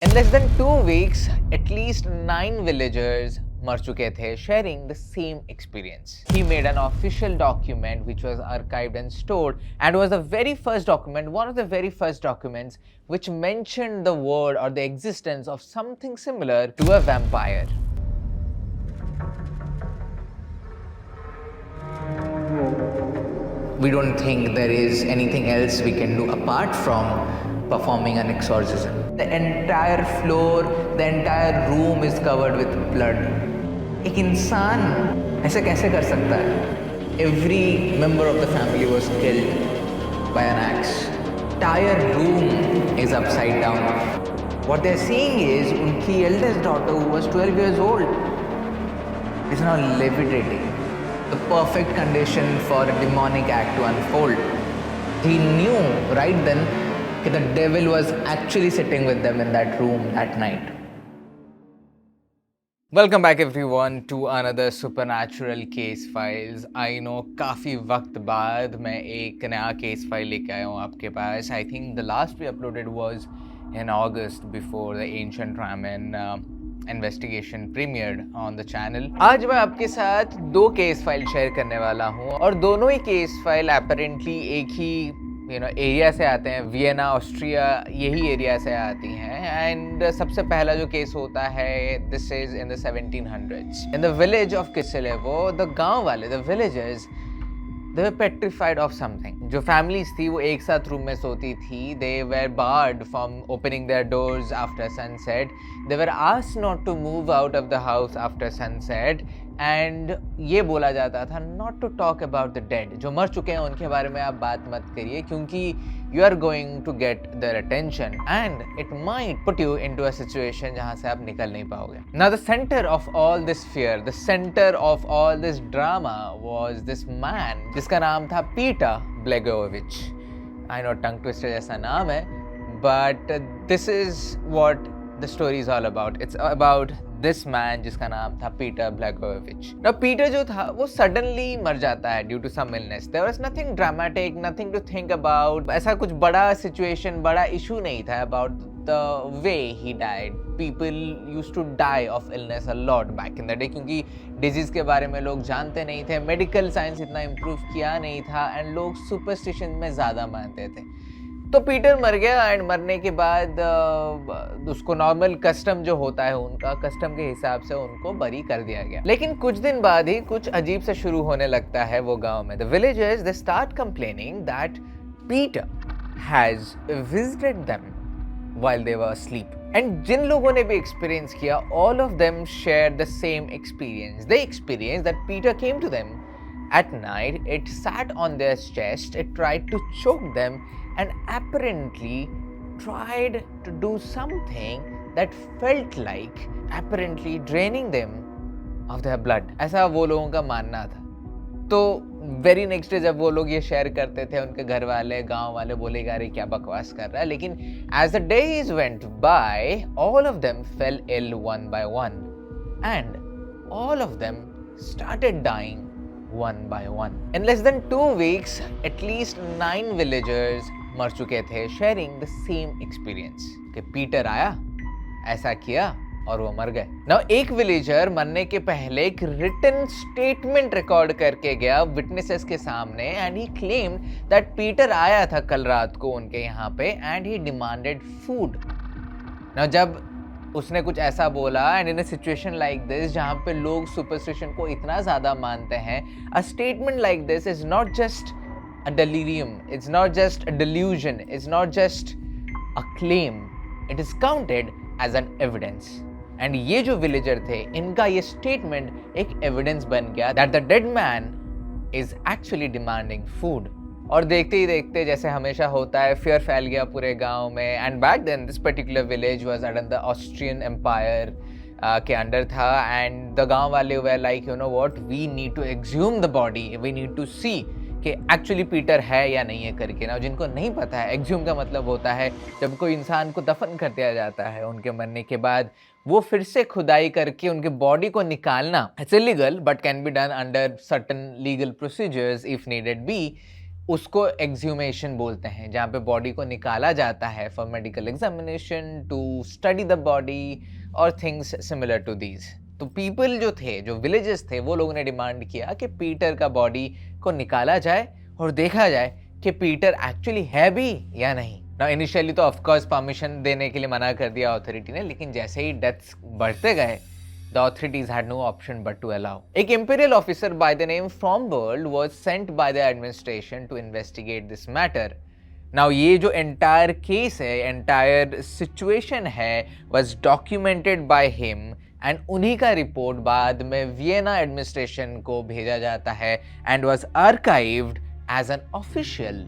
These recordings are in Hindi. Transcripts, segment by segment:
In less than 2 weeks, at least 9 villagers मर चुके थे, sharing the same experience. He made an official document which was archived and stored, and was the very first document, one of the very first documents which mentioned the word or the existence of something similar to a vampire. We don't think there is anything else we can do apart from performing an exorcism. The entire floor, the entire room is covered with blood. एक इंसान ऐसे कैसे कर सकता है? Every member of the family was killed by an axe. Entire room is upside down. What they're seeing is उनकी eldest daughter, who was 12 years old, is now levitating. The perfect condition for a demonic act to unfold. He knew right then that the devil was actually sitting with them in that room that night. Welcome back everyone to another supernatural case files. I know काफ़ी वक्त बाद मैं एक नया केस फाइल लेके आया हूँ आपके पास. I think the last we uploaded was in August before the Ancient Ramen investigation premiered on the channel. आज मैं आपके साथ दो केस फाइल शेयर करने वाला हूँ और दोनों ही केस फाइल अपेरेंटली एक ही एरिया से आते हैं. वियना ऑस्ट्रिया यही एरिया से आती हैं. एंड सबसे पहला जो केस होता है, this is in the 1700s in the village of Kisiljevo. The गांव वाले, the villagers, they were petrified of something. जो families थी वो एक साथ रूम में सोती थी. They were barred from opening their doors after sunset. They were asked not to move out of the house after sunset. And ये बोला जाता था not to talk about the dead. जो मर चुके हैं उनके बारे में आप बात मत करिए, क्योंकि you are going to get their attention and it might put you into a situation जहाँ से आप निकल नहीं पाओगे. Now the center of all this fear, the center of all this drama was this man जिसका नाम था Peter ब्लेगोविच. I know tongue twister जैसा नाम है, but this is what the story is all about. It's about this man जिसका नाम था पीटर ब्लेगोविच. Now पीटर जो था वो सडनली मर जाता है due to some illness. There was nothing dramatic, nothing to think about. ऐसा कुछ बड़ा situation, बड़ा issue नहीं था about the way he died. People used to die of illness a lot back in the day, क्योंकि disease के बारे में लोग जानते नहीं थे, medical science इतना improve किया नहीं था, and लोग superstition में ज़्यादा मानते थे. तो पीटर मर गया एंड मरने के बाद उसको नॉर्मल कस्टम जो होता है, उनका कस्टम के हिसाब से उनको बरी कर दिया गया. लेकिन कुछ दिन बाद ही कुछ अजीब से शुरू होने लगता है वो गांव में. The villagers they start complaining that Peter has visited them while they were asleep. And जिन लोगों ने भी एक्सपीरियंस किया, all of them share the same experience. They experience that Peter came to them at night. It sat on their chest, it tried to choke them, and apparently tried to do something that felt like apparently draining them of their blood. ऐसा वो लोगों का मानना था. तो वेरी नेक्स्ट डे जब वो लोग ये शेयर करते थे, उनके घर वाले, गांव वाले बोलेगा अरे क्या बकवास कर रहा है. लेकिन as the days went by, all of them fell ill one by one, and all of them started dying one by one. In less than 2 weeks, at least 9 villagers मर चुके थे, sharing the same experience. कि पीटर आया, ऐसा किया और वो मर गए. Now एक विलेजर मरने के पहले एक written statement रिकॉर्ड करके गया witnesses के सामने, and he claimed that Peter आया था कल रात को उनके यहाँ पे and he demanded food. Now जब उसने कुछ ऐसा बोला, and in a situation like this जहाँ पे लोग सुपरस्टिशन को इतना ज़्यादा मानते हैं, a statement like this is not just a delirium, it's not just a delusion, it's not just a claim, it is counted as an evidence. And ये जो विलेजर थे, इनका ये स्टेटमेंट एक एविडेंस बन गया that the dead man is actually demanding food. और देखते ही देखते, जैसे हमेशा होता है, फियर फैल गया पूरे गांव में. And back then this particular village was under the Austrian empire के अंडर था. एंड द गांव वाले were like, you know what, we need to exhume the body, we need to see कि एक्चुअली पीटर है या नहीं है करके. ना जिनको नहीं पता है, एक्सह्यूम का मतलब होता है जब कोई इंसान को दफन कर दिया जाता है उनके मरने के बाद, वो फिर से खुदाई करके उनके बॉडी को निकालना. It's illegal but can be done under certain legal procedures if needed be. उसको एक्सह्यूमेशन बोलते हैं, जहाँ पे बॉडी को निकाला जाता है for medical examination, to study the body और थिंग्स सिमिलर टू दीज। तो पीपल जो थे, जो विलेजेस थे, वो लोगों ने डिमांड किया कि पीटर का बॉडी को निकाला जाए और देखा जाए कि पीटर एक्चुअली है भी या नहीं। ना इनिशियली तो ऑफकोर्स परमिशन देने के लिए मना कर दिया अथॉरिटी ने, लेकिन जैसे ही डेथ्स बढ़ते गए, the authorities had no option but to allow. एक imperial officer by the name Fromberg was sent by the administration to investigate this matter. Now ये जो entire case है, entire situation है, was documented by him and उन्हीं का रिपोर्ट बाद में वियना एडमिनिस्ट्रेशन को भेजा जाता है and was archived as an official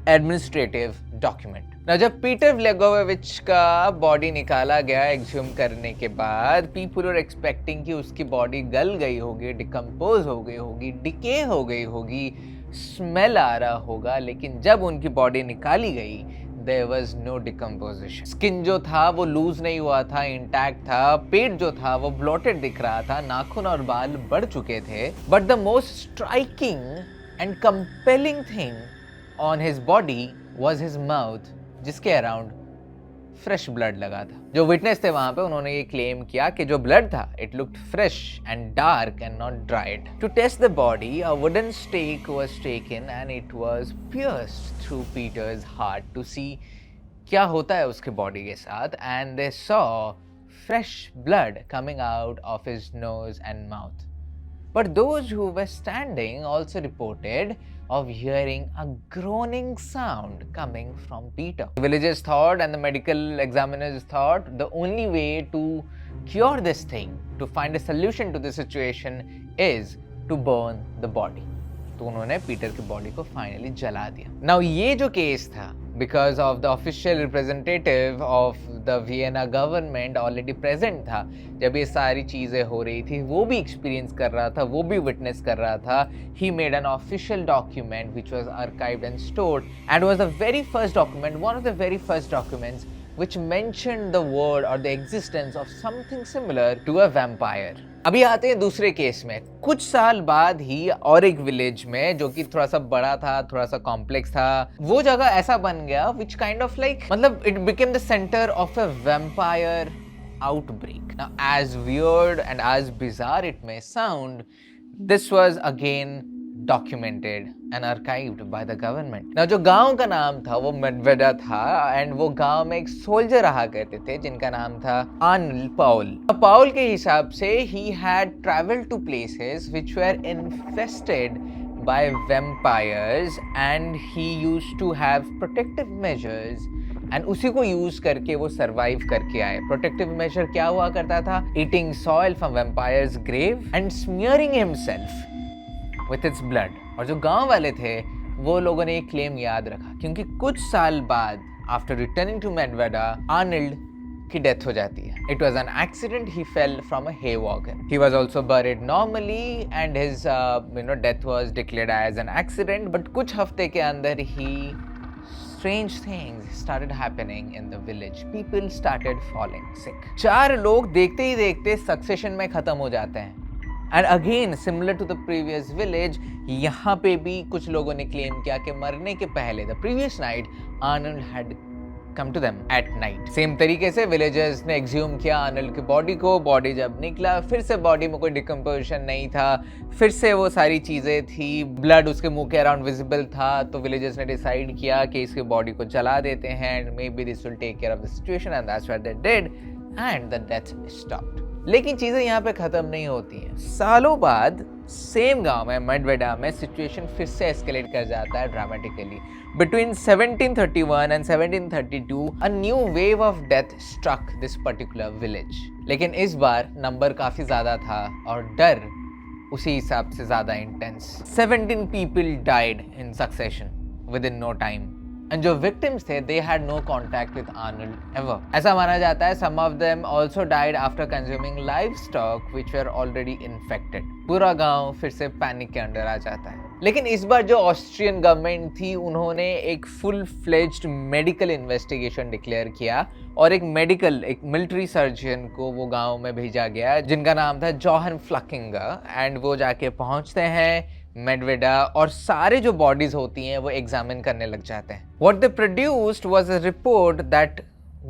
administrative document. Now, जब पीटर व्लेगोविच का बॉडी निकाला गया एक्सह्यूम करने के बाद, पीपल आर एक्सपेक्टिंग कि उसकी बॉडी गल गई होगी, डिकम्पोज हो गई होगी, डिके हो गई होगी, स्मेल आ रहा होगा, लेकिन जब उनकी बॉडी निकाली गई, there was no decomposition. Skin जो था वो लूज नहीं हुआ था, इंटैक्ट था, पेट जो था वो ब्लॉटेड दिख रहा था, नाखून और बाल बढ़ चुके थे, but the most striking and compelling thing on his body was his mouth, जिसके अराउंड फ्रेश ब्लड लगा था। जो विटनेस थे वहां पे, उन्होंने ये क्लेम किया कि जो ब्लड था, it looked fresh and dark and not dried. To test the body, a wooden stake was taken and it was pierced through Peter's heart to see क्या होता है उसके बॉडी के साथ, and they saw fresh blood coming out of his nose and mouth. But those who were standing also reported of hearing a groaning sound coming from Peter. The villagers thought and the medical examiners thought the only way to cure this thing, to find a solution to the situation, is to burn the body. तो उन्होंने पीटर की बॉडी को फाइनली जला दिया। नाउ ये जो केस था, because of the official representative of the Vienna government already present था जब ये सारी चीज़ें हो रही थी, वो भी एक्सपीरियंस कर रहा था, वो भी विटनेस कर रहा था। He made an official document which was archived and stored and was the very first document, one of the very first documents which mentioned the word or the existence of something similar to a vampire. अभी आते हैं दूसरे केस में। कुछ साल बाद ही और एक विलेज में, जो कि थोड़ा सा बड़ा था, थोड़ा सा कॉम्प्लेक्स था, वो जगह ऐसा बन गया which kind of like, मतलब it became the center of a vampire outbreak. Now, as weird and as bizarre it may sound, this was again documented and archived by the government. Now, जो गांव का नाम था वो मेडवेडा था, एंड वो गांव में एक सोल्जर रहा करते थे जिनका नाम था आर्नल पाउल। पाउल के हिसाब से he had traveled to places which were infested by vampires and he used to have protective measures and उसी को यूज करके वो सरवाइव करके आए। प्रोटेक्टिव मेजर क्या हुआ करता था? Eating soil from vampires grave and smearing himself with its blood. और जो गांव वाले थे वो लोगों ने एक क्लेम याद रखा, क्योंकि कुछ साल बाद आफ्टर रिटर्निंग टू मेडवेडा, आर्नल्ड की डेथ हो जाती है। It was an accident. He fell from a hay wagon. He was also buried normally and his death was declared as an accident. But कुछ हफ्ते के अंदर ही strange things started happening in the village. People started falling sick. 4 लोग देखते ही देखते सक्सेशन में खत्म हो जाते हैं। And again similar to the previous village, यहाँ पे भी कुछ लोगों ने क्लेम किया कि मरने के पहले, the previous night, Arnold had come to them at night. Same तरीके से विलेजर्स ने एक्सह्यूम किया आर्नल्ड की बॉडी को। बॉडी जब निकला, फिर से बॉडी में कोई डिकम्पोजिशन नहीं था, फिर से वो सारी चीज़ें थी, ब्लड उसके मुंह के अराउंड विजिबल था। तो विलेजर्स ने डिसाइड किया कि इसकी बॉडी को जला देते हैं, and maybe this will take care of the situation, and that's what they did, and the death stopped. लेकिन चीजें यहाँ पे खत्म नहीं होती हैं। सालों बाद सेम गांव में, मेडवेडा में, सिचुएशन फिर से एस्केलेट कर जाता है dramatically. Between 1731 and 1732, a new wave of death struck this particular village. लेकिन इस बार नंबर काफी ज्यादा था और डर उसी हिसाब से ज्यादा intense. 17 people died in succession within no time. And जो victims थे, they had no contact with Arnold ever. ऐसा माना जाता है some of them also died after consuming livestock which were already infected. पूरा गांव फिर से पैनिक के अंडर आ जाता है। लेकिन इस बार जो ऑस्ट्रियन गवर्नमेंट थी, उन्होंने एक full fledged medical investigation declare किया और एक मिलिट्री सर्जन को वो गांव में भेजा गया जिनका नाम था जोहन फ्लकिंगर। एंड वो जाके पहुंचते हैं, मेडवेडा और सारे जो बॉडीज होती हैं वो एग्जामिन करने लग जाते हैं. What they produced was a report that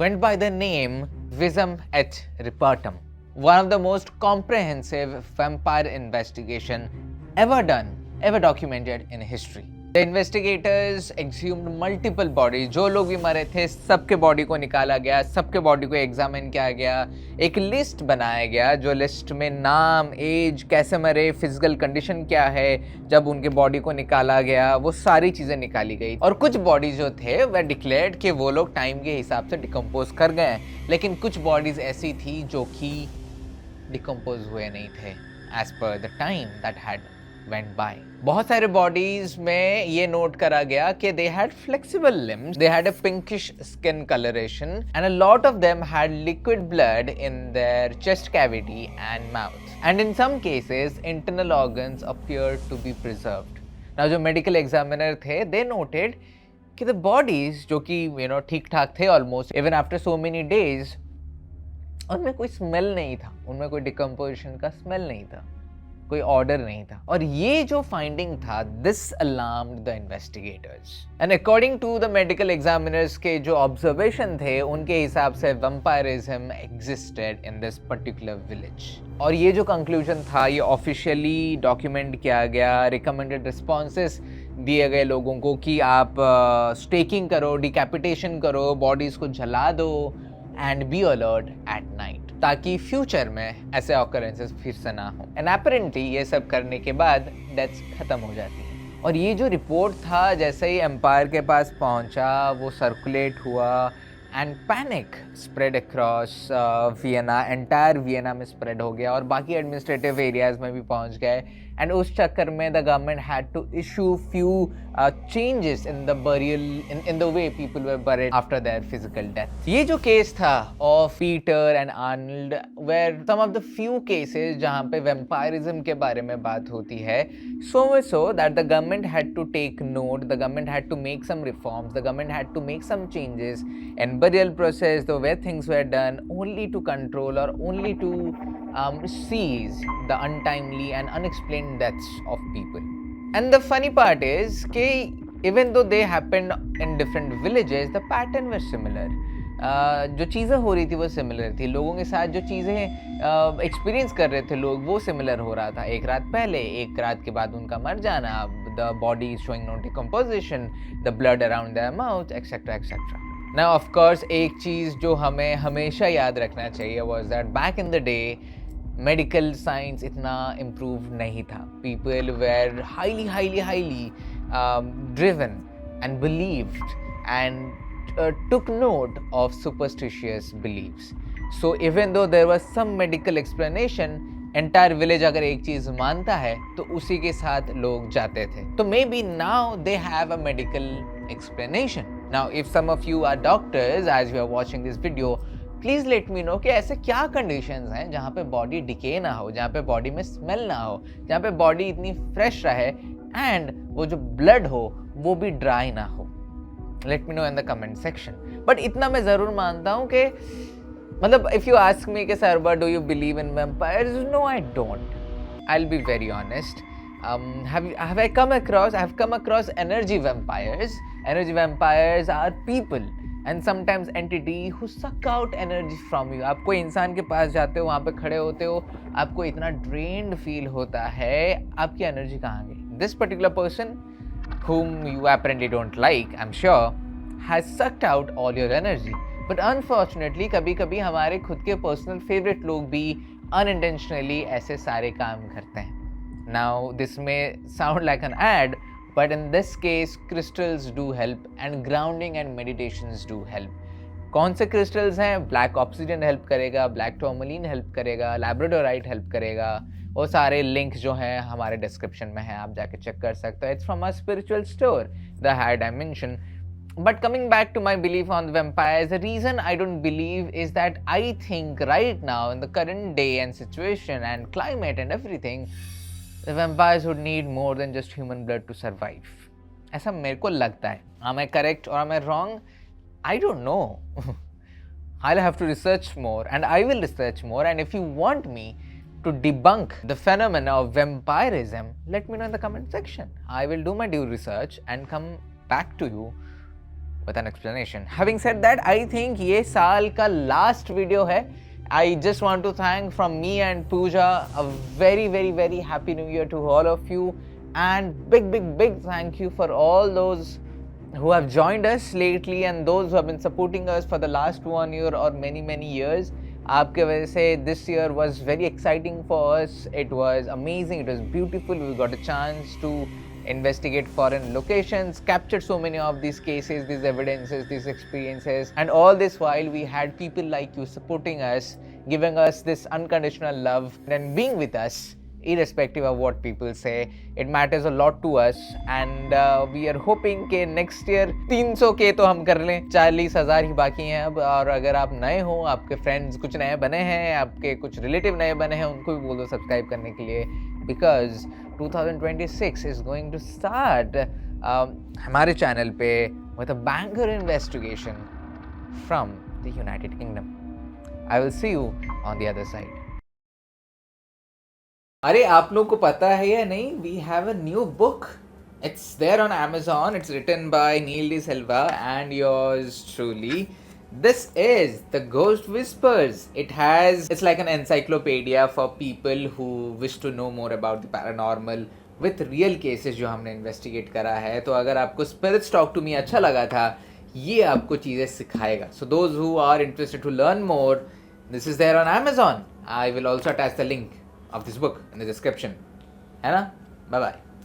went by the name Visum et Repertum, one of the most comprehensive vampire investigation ever done, ever documented in history. The investigators exhumed multiple bodies. जो लोग भी मरे थे सबके बॉडी को निकाला गया, सबके बॉडी को एग्जामिन किया गया, एक लिस्ट बनाया गया जो लिस्ट में नाम, एज, कैसे मरे, फिजिकल कंडीशन क्या है, जब उनके बॉडी को निकाला गया वो सारी चीज़ें निकाली गई. और कुछ बॉडीज जो थे वह डिक्लेयर्ड कि वो लोग टाइम के हिसाब से डिकम्पोज कर गए, लेकिन कुछ बॉडीज ऐसी थी जो कि डिकम्पोज हुए नहीं थे as per the time that had went by. बहुत सारे bodies में ये नोट करा गया कि they had flexible limbs, they had a pinkish skin coloration, and a lot of them had liquid blood in their chest cavity and mouth. And in some cases, internal organs appeared to be preserved. Now जो medical examiner थे, they noted कि the bodies जो कि ठीक ठाक थे almost, even after so many days, उनमें कोई smell नहीं था, उनमें कोई decomposition का smell नहीं था, कोई ऑर्डर नहीं था. और ये जो फाइंडिंग था, this alarmed the investigators. And according to the medical examiners के जो ऑब्जर्वेशन थे, उनके हिसाब से vampirism existed in this particular village. और ये जो कंक्लूजन था ये ऑफिशियली डॉक्यूमेंट किया गया. रिकमेंडेड रिस्पॉन्सेस दिए गए लोगों को कि आप स्टेकिंग करो, डिकैपिटेशन करो, बॉडीज को जला दो and be alert at night, ताकि फ्यूचर में ऐसे ऑकरेंसेस फिर से ना हो. एंड अपरेंटली ये सब करने के बाद डेथ्स खत्म हो जाती है. और ये जो रिपोर्ट था जैसे ही एम्पायर के पास पहुंचा वो सर्कुलेट हुआ and panic spread across Vienna, entire Vienna में स्प्रेड हो गया और बाकी एडमिनिस्ट्रेटिव एरियाज में भी पहुंच गए. एंड उस चक्कर में the government had to issue few changes in the burial, in the way people were buried after their physical death. ये जो केस था of Peter and Arnold were some of the few cases जहाँ पे वैम्पायरिज्म के बारे में बात होती है, so much so that the government had to take note, the government had to make some reforms, the government had to make some changes in burial process, the way things were done, only to control or only to seize the untimely and unexplained deaths of people. And the funny part is that even though they happened in different villages, the pattern was similar. जो चीज़ें हो रही थी वो सिमिलर थी, लोगों के साथ जो चीज़ें एक्सपीरियंस कर रहे थे लोग वो सिमिलर हो रहा था. एक रात पहले, एक रात के बाद उनका मर जाना, the body showing no decomposition, the blood around their mouth, etcetera etcetera. Now of course एक चीज़ जो हमें हमेशा याद रखना चाहिए was that back in the day medical science इतना इम्प्रूव नहीं था. People were highly driven and believed and took note of superstitious beliefs. So even though there was some medical explanation, entire village अगर एक चीज़ मानता है तो उसी के साथ लोग जाते थे. तो maybe now they have a medical explanation. Now if some of you are doctors as you are watching this video, please let me know कि ऐसे क्या कंडीशंस हैं जहाँ पे बॉडी डिके ना हो, जहाँ पे बॉडी में स्मेल ना हो, जहाँ पे बॉडी इतनी फ्रेश रहे एंड वो जो ब्लड हो वो भी ड्राई ना हो. Let me know in the comment section. But इतना मैं ज़रूर मानता हूँ कि मतलब इफ़ यू आस्क मी कि sir do you believe in vampires, no I don't. I will be very honest. have I come across energy vampires. Energy vampires are people and sometimes entity who suck out energy from you. आप कोई इंसान के पास जाते हो, वहाँ पे खड़े होते हो, आपको इतना drained feel होता है, आपकी एनर्जी कहाँ गई? This particular person whom you apparently don't like, I'm sure, has sucked out all your energy. But unfortunately कभी कभी हमारे खुद के personal favorite लोग भी unintentionally ऐसे सारे काम करते हैं. Now this may sound like an ad, but in this case crystals do help and grounding and meditations do help. कौन से crystals हैं? Black obsidian help करेगा, black tourmaline help करेगा, labradorite help करेगा. वो सारे लिंक जो हैं हमारे डिस्क्रिप्शन में हैं, आप जाके चेक कर सकते हो. It's from a spiritual store, the higher dimension. But coming back to my belief on vampires, the reason I don't believe is that I think right now in the current day and situation and climate and everything, the vampires would need more than just human blood to survive. ऐसा मेरे को लगता है. Am I correct or am I wrong? I don't know. I'll have to research more and I will research more, and if you want me to debunk the phenomenon of vampirism, let me know in the comment section. I will do my due research and come back to you with an explanation. Having said that, I think ये साल का last video है. I just want to thank from me and Pooja a very, very, very happy new year to all of you, and big thank you for all those who have joined us lately and those who have been supporting us for the last 1 year or many years. आपके वजह से this year was very exciting for us. It was amazing, it was beautiful. We got a chance to investigate foreign locations, captured so many of these cases, these evidences, these experiences, and all this while we had people like you supporting us, giving us this unconditional love and being with us irrespective of what people say. It matters a lot to us, and we are hoping कि next year 300 के तो हम कर लें, 40,000 ही बाकी हैं अब. और अगर आप नए हो, आपके फ्रेंड्स कुछ नए बने हैं, आपके कुछ रिलेटिव नए बने हैं, उनको भी बोल दो सब्सक्राइब करने के लिए, because 2026 is going to start हमारे चैनल पे with a banger investigation from the United Kingdom. I will see you on the other side. अरे आप लोग को पता है या नहीं, we have a new book. It's there on Amazon. It's written by Neil De Silva and yours truly. This is The Ghost Whispers. It's like an encyclopedia for people who wish to know more about the paranormal with real cases जो हमने investigate करा है. तो अगर आपको Spirits Talk to Me अच्छा लगा था, ये आपको चीज़ें सिखाएगा. So those who are interested to learn more, this is there on Amazon. I will also attach the link of this book in the description. है ना? Bye bye.